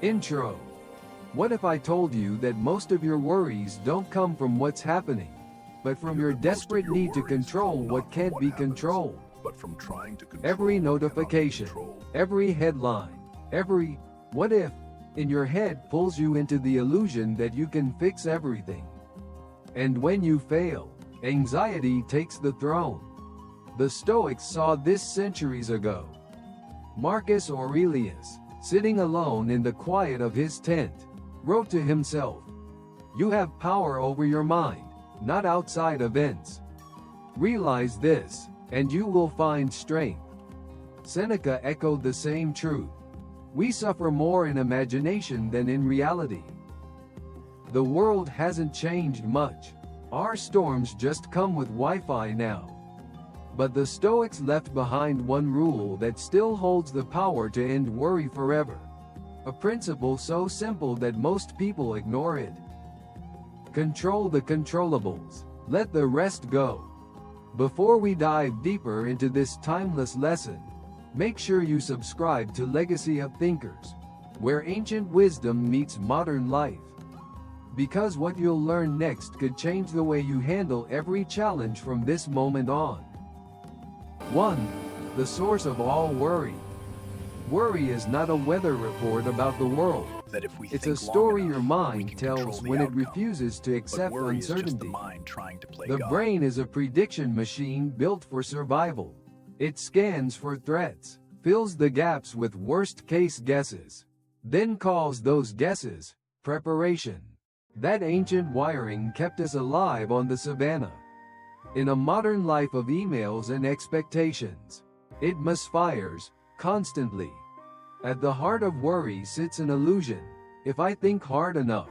Intro. What if I told you that most of your worries don't come from what's happening, but from your desperate need to control what can't be controlled? Every notification, every headline, every what if in your head pulls you into the illusion that you can fix everything. And when you fail, anxiety takes the throne. The Stoics saw this centuries ago. Marcus Aurelius, sitting alone in the quiet of his tent, wrote to himself, "You have power over your mind, not outside events. Realize this, and you will find strength." Seneca echoed the same truth. We suffer more in imagination than in reality. The world hasn't changed much. Our storms just come with Wi-Fi now. But the Stoics left behind one rule that still holds the power to end worry forever. A principle so simple that most people ignore it. Control the controllables. Let the rest go. Before we dive deeper into this timeless lesson, make sure you subscribe to Legacy of Thinkers, where ancient wisdom meets modern life. Because what you'll learn next could change the way you handle every challenge from this moment on. 1. The source of all worry. Worry is not a weather report about the world. It's a story your mind tells when it refuses to accept uncertainty. The brain is a prediction machine built for survival. It scans for threats, fills the gaps with worst-case guesses, then calls those guesses preparation. That ancient wiring kept us alive on the savannah. In a modern life of emails and expectations, it misfires constantly. At the heart of worry sits an illusion. If I think hard enough,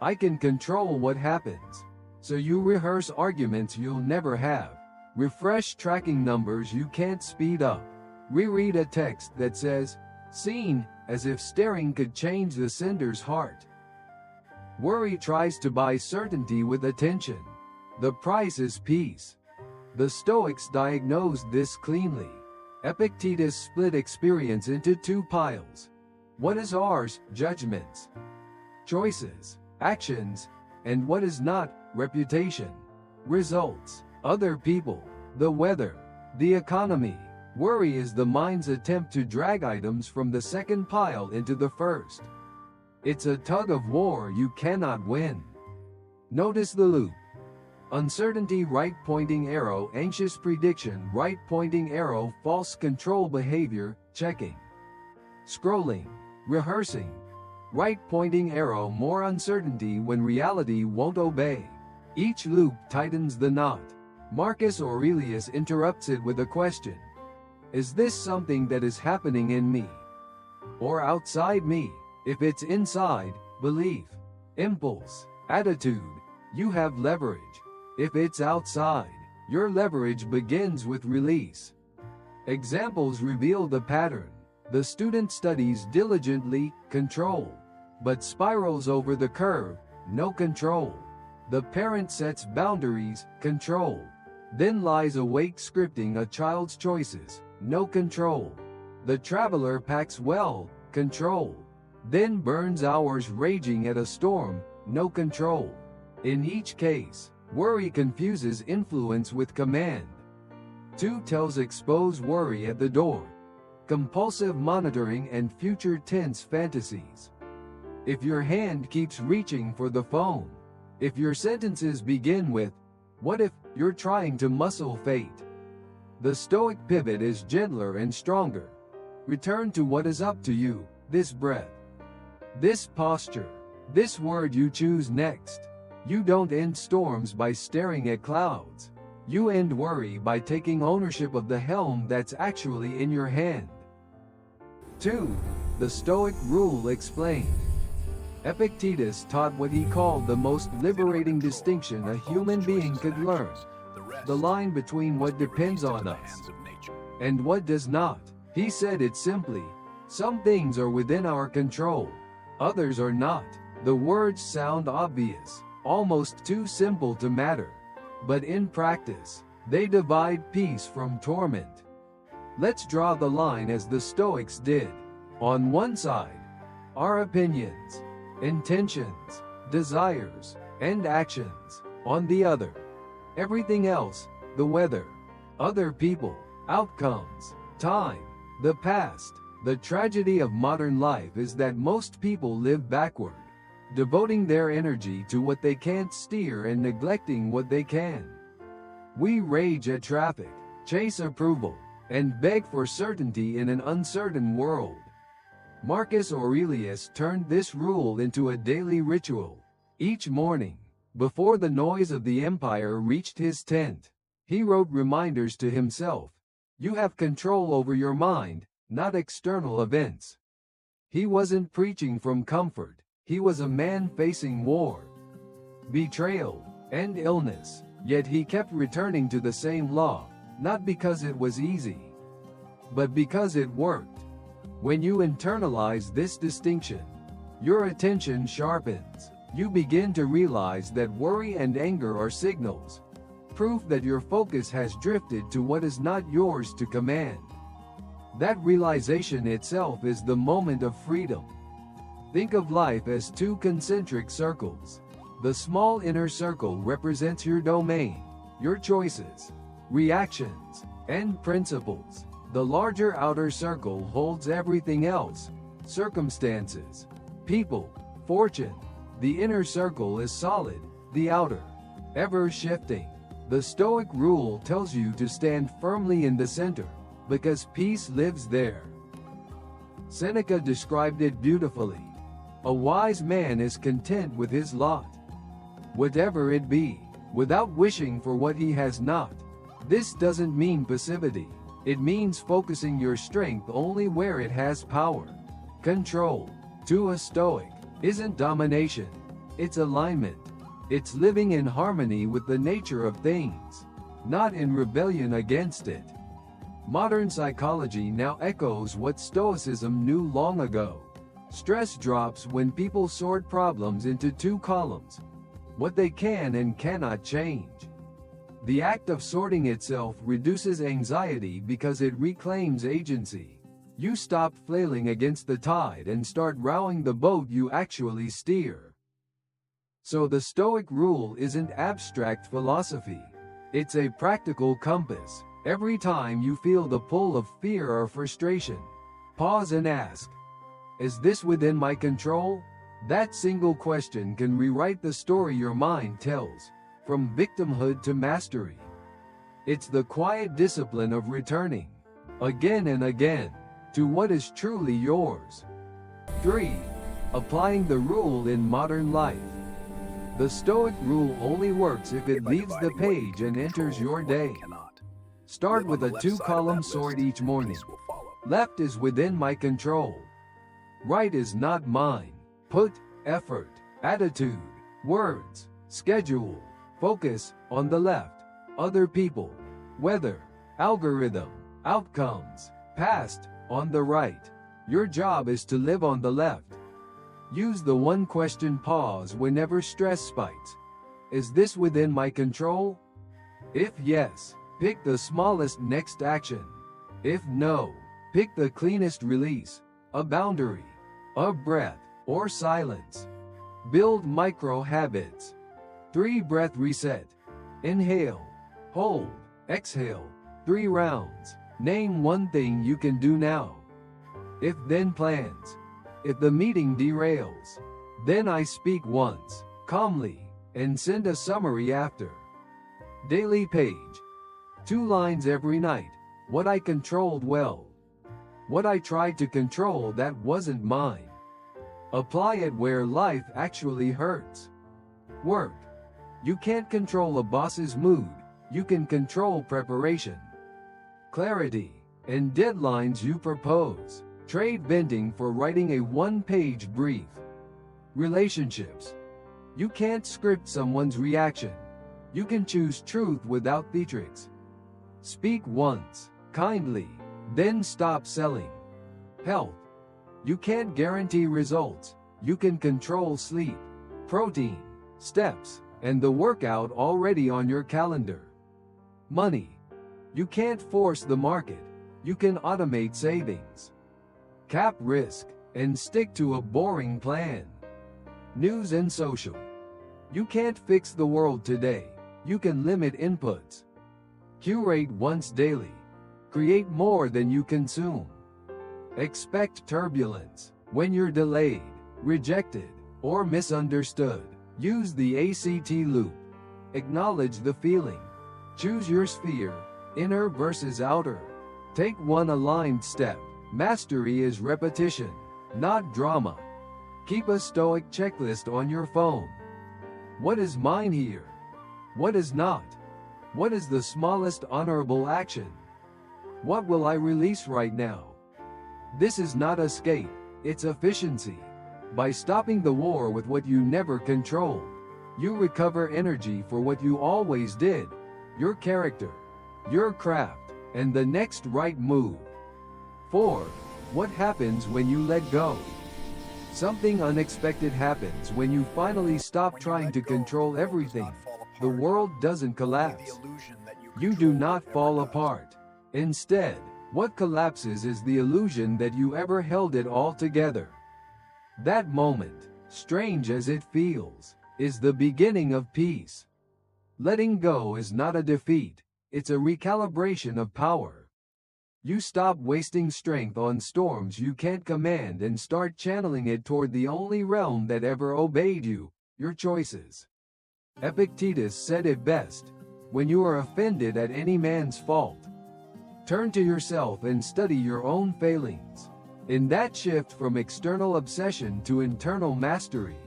I can control what happens. So you rehearse arguments you'll never have, refresh tracking numbers you can't speed up, reread a text that says, "seen," as if staring could change the sender's heart. Worry tries to buy certainty with attention. The price is peace. The Stoics diagnosed this cleanly. Epictetus split experience into two piles. What is ours, judgments, choices, actions, and what is not, reputation, results, other people, the weather, the economy. Worry is the mind's attempt to drag items from the second pile into the first. It's a tug of war you cannot win. Notice the loop. Uncertainty, right pointing arrow, anxious prediction, right pointing arrow, false control behavior, checking, scrolling, rehearsing, right pointing arrow, more uncertainty when reality won't obey. Each loop tightens the knot. Marcus Aurelius interrupts it with a question. Is this something that is happening in me? Or outside me? If it's inside, belief, impulse, attitude, you have leverage. If it's outside, your leverage begins with release. Examples reveal the pattern. The student studies diligently, control, but spirals over the curve, no control. The parent sets boundaries, control, then lies awake scripting a child's choices, no control. The traveler packs well, control, then burns hours raging at a storm, no control. In each case, worry confuses influence with command. 2 tells expose worry at the door. Compulsive monitoring and future tense fantasies. If your hand keeps reaching for the phone, if your sentences begin with, "What if," you're trying to muscle fate. The Stoic pivot is gentler and stronger. Return to what is up to you, this breath, this posture, this word you choose next. You don't end storms by staring at clouds. You end worry by taking ownership of the helm that's actually in your hand. 2. The Stoic rule explained. Epictetus taught what he called the most liberating distinction a human being could learn. The line between what depends on us and what does not. He said it simply. Some things are within our control. Others are not. The words sound obvious, almost too simple to matter. But in practice, they divide peace from torment. Let's draw the line as the Stoics did. On one side, our opinions, intentions, desires, and actions. On the other, everything else, the weather, other people, outcomes, time, the past. The tragedy of modern life is that most people live backward, devoting their energy to what they can't steer and neglecting what they can. We rage at traffic, chase approval, and beg for certainty in an uncertain world. Marcus Aurelius turned this rule into a daily ritual. Each morning, before the noise of the empire reached his tent, he wrote reminders to himself. You have control over your mind, not external events. He wasn't preaching from comfort. He was a man facing war, betrayal, and illness, yet he kept returning to the same law, not because it was easy, but because it worked. When you internalize this distinction, your attention sharpens. You begin to realize that worry and anger are signals, proof that your focus has drifted to what is not yours to command. That realization itself is the moment of freedom. Think of life as two concentric circles. The small inner circle represents your domain, your choices, reactions, and principles. The larger outer circle holds everything else, circumstances, people, fortune. The inner circle is solid, the outer, ever shifting. The Stoic rule tells you to stand firmly in the center, because peace lives there. Seneca described it beautifully. A wise man is content with his lot, whatever it be, without wishing for what he has not. This doesn't mean passivity. It means focusing your strength only where it has power. Control, to a Stoic, isn't domination. It's alignment. It's living in harmony with the nature of things, not in rebellion against it. Modern psychology now echoes what Stoicism knew long ago. Stress drops when people sort problems into two columns: what they can and cannot change. The act of sorting itself reduces anxiety because it reclaims agency. You stop flailing against the tide and start rowing the boat you actually steer. So the Stoic rule isn't abstract philosophy. It's a practical compass. Every time you feel the pull of fear or frustration, pause and ask, is this within my control? That single question can rewrite the story your mind tells, from victimhood to mastery. It's the quiet discipline of returning, again and again, to what is truly yours. 3. Applying the rule in modern life. The Stoic rule only works if it leaves the page and enters your day. Start with a two-column sort each morning. Left is within my control. Right is not mine. Put effort, attitude, words, schedule, focus on the left. Other people, weather, algorithm, outcomes, past on the right. Your job is to live on the left. Use the one-question pause whenever stress spikes. Is this within my control? If yes, pick the smallest next action. If no, pick the cleanest release, a boundary, a breath, or silence. Build micro habits. 3 breath reset. Inhale, hold, exhale. 3 rounds. Name one thing you can do now. If then plans. If the meeting derails, then I speak once, calmly, and send a summary after. Daily page. 2 lines every night. What I controlled well. What I tried to control that wasn't mine. Apply it where life actually hurts. Work. You can't control a boss's mood. You can control preparation, clarity, and deadlines you propose. Trade venting for writing a one-page brief. Relationships. You can't script someone's reaction. You can choose truth without theatrics. Speak once, kindly, then stop selling. Health. You can't guarantee results. You can control sleep, protein, steps, and the workout already on your calendar. Money. You can't force the market. You can automate savings. Cap risk. and stick to a boring plan. News and social. You can't fix the world today. You can limit inputs. Curate once daily. Create more than you consume. Expect turbulence. When you're delayed, rejected, or misunderstood, use the ACT loop. Acknowledge the feeling. Choose your sphere, inner versus outer. Take one aligned step. Mastery is repetition, not drama. Keep a Stoic checklist on your phone. What is mine here? What is not? What is the smallest honorable action? What will I release right now? This is not escape, it's efficiency. By stopping the war with what you never controlled, you recover energy for what you always did, your character, your craft, and the next right move. 4. What happens when you let go? Something unexpected happens when you finally stop trying to control everything. The world doesn't collapse. You do not fall apart. Instead, what collapses is the illusion that you ever held it all together. That moment, strange as it feels, is the beginning of peace. Letting go is not a defeat, it's a recalibration of power. You stop wasting strength on storms you can't command and start channeling it toward the only realm that ever obeyed you, your choices. Epictetus said it best, when you are offended at any man's fault, turn to yourself and study your own failings. In that shift from external obsession to internal mastery,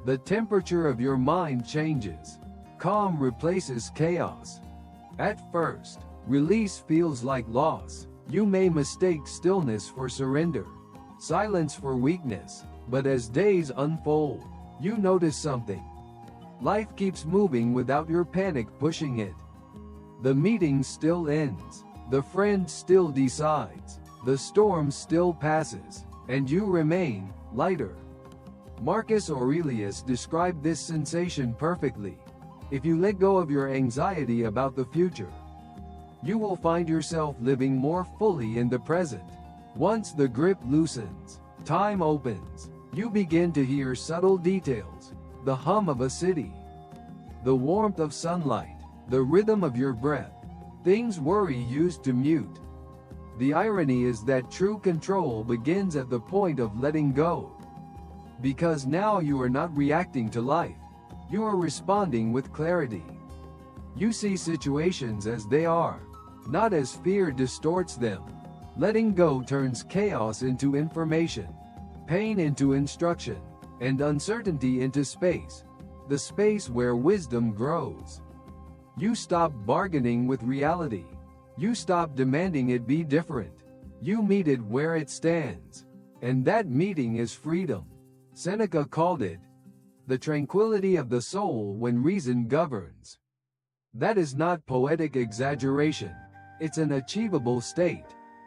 the temperature of your mind changes. Calm replaces chaos. At first, release feels like loss. You may mistake stillness for surrender, silence for weakness, but as days unfold, you notice something. Life keeps moving without your panic pushing it. The meeting still ends, the friend still decides, the storm still passes, and you remain lighter. Marcus Aurelius described this sensation perfectly. If you let go of your anxiety about the future, you will find yourself living more fully in the present. Once the grip loosens, time opens. You begin to hear subtle details, the hum of a city, the warmth of sunlight, the rhythm of your breath, things worry used to mute. The irony is that true control begins at the point of letting go. Because now you are not reacting to life, you are responding with clarity. You see situations as they are, not as fear distorts them. Letting go turns chaos into information, pain into instruction, and uncertainty into space, the space where wisdom grows. You stop bargaining with reality. You stop demanding it be different. You meet it where it stands. And that meeting is freedom. Seneca called it the tranquility of the soul when reason governs. That is not poetic exaggeration. It's an achievable state.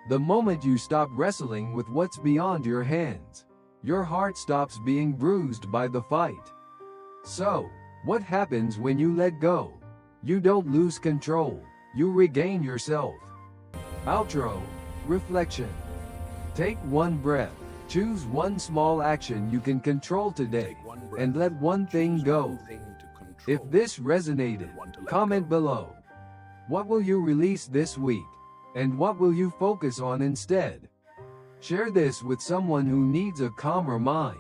The moment you stop wrestling with what's beyond your hands, your heart stops being bruised by the fight. So, what happens when you let go? You don't lose control, you regain yourself. Outro. Reflection. Take one breath. Choose one small action you can control today, and let one thing go. If this resonated, comment below. What will you release this week? And what will you focus on instead? Share this with someone who needs a calmer mind.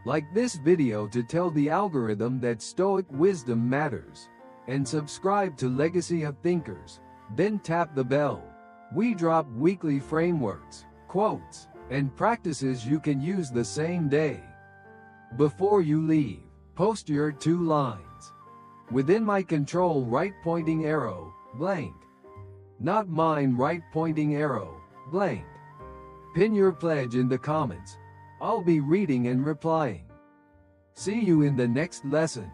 Like this video to tell the algorithm that Stoic wisdom matters. And subscribe to Legacy of Thinkers. Then tap the bell. We drop weekly frameworks, quotes, and practices you can use the same day. Before you leave, post your 2 lines. Within my control, right pointing arrow, blank. Not mine, right pointing arrow, blank. Pin your pledge in the comments. I'll be reading and replying. See you in the next lesson.